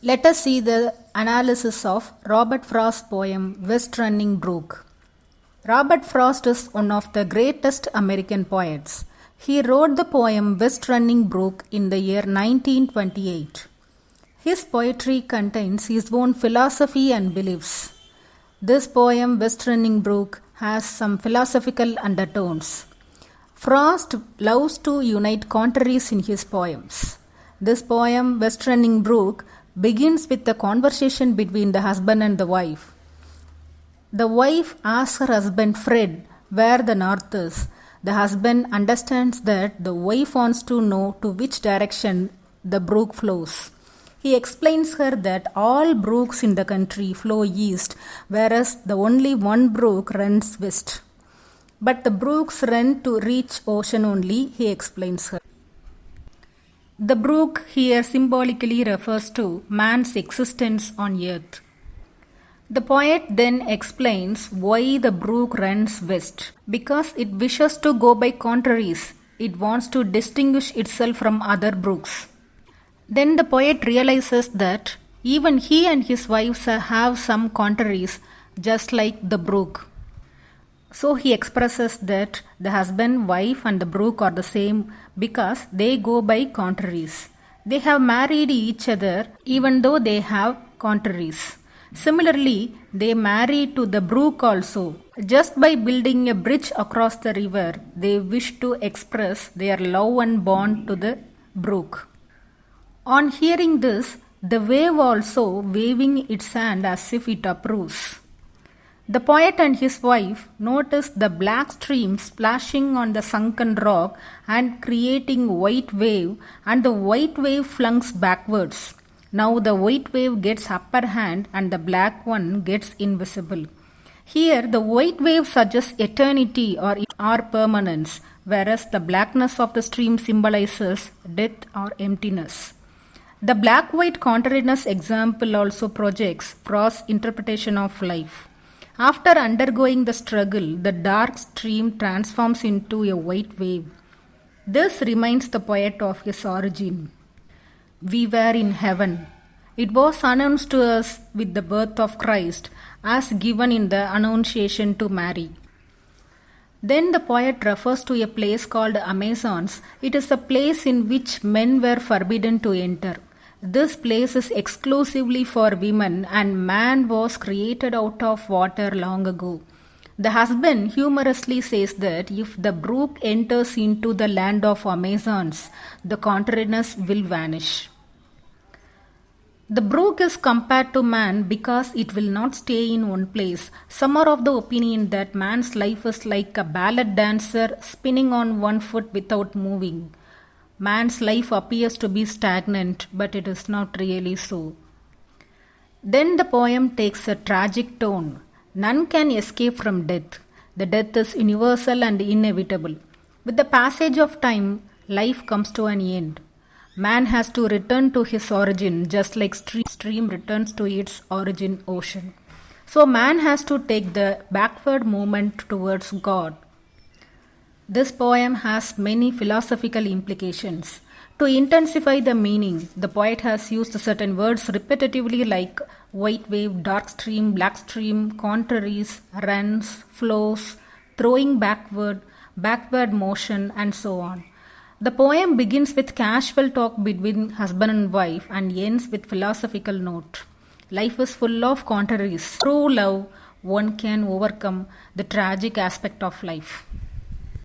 Let us see the analysis of Robert Frost's poem West Running Brook. Robert Frost is one of the greatest American poets. He wrote the poem West Running Brook in the year 1928. His poetry contains his own philosophy and beliefs. This poem West Running Brook has some philosophical undertones. Frost loves to unite contraries in his poems. This poem West Running Brook begins with a conversation between the husband and the wife. The wife asks her husband Fred where the north is. The husband understands that the wife wants to know to which direction the brook flows. He explains her that all brooks in the country flow east, whereas the only one brook runs west. But the brooks run to reach ocean only, he explains her. The brook here symbolically refers to man's existence on earth. The poet then explains why the brook runs west. Because it wishes to go by contraries. It wants to distinguish itself from other brooks. Then the poet realizes that even he and his wives have some contraries, just like the brook. So he expresses that the husband, wife and the brook are the same because they go by contraries. They have married each other even though they have contraries. Similarly, they marry to the brook also. Just by building a bridge across the river, they wish to express their love and bond to the brook. On hearing this, the wave also waving its hand as if it approves. The poet and his wife notice the black stream splashing on the sunken rock and creating white wave, and the white wave flunks backwards. Now the white wave gets upper hand and the black one gets invisible. Here the white wave suggests eternity or permanence, whereas the blackness of the stream symbolizes death or emptiness. The black-white contrariness example also projects Frost's interpretation of life. After undergoing the struggle, the dark stream transforms into a white wave. This reminds the poet of his origin. We were in heaven. It was announced to us with the birth of Christ, as given in the Annunciation to Mary. Then the poet refers to a place called Amazons. It is a place in which men were forbidden to enter. This place is exclusively for women, and man was created out of water long ago. The husband humorously says that if the brook enters into the land of Amazons, the contrariness will vanish. The brook is compared to man because it will not stay in one place. Some are of the opinion that man's life is like a ballet dancer spinning on one foot without moving. Man's life appears to be stagnant, but it is not really so. Then the poem takes a tragic tone. None can escape from death. The death is universal and inevitable. With the passage of time, life comes to an end. Man has to return to his origin, just like stream returns to its origin ocean. So man has to take the backward movement towards God. This poem has many philosophical implications. To intensify the meaning, the poet has used certain words repetitively like white wave, dark stream, black stream, contraries, runs, flows, throwing backward motion, and so on. The poem begins with casual talk between husband and wife and ends with philosophical note. Life is full of contraries. Through love, one can overcome the tragic aspect of life.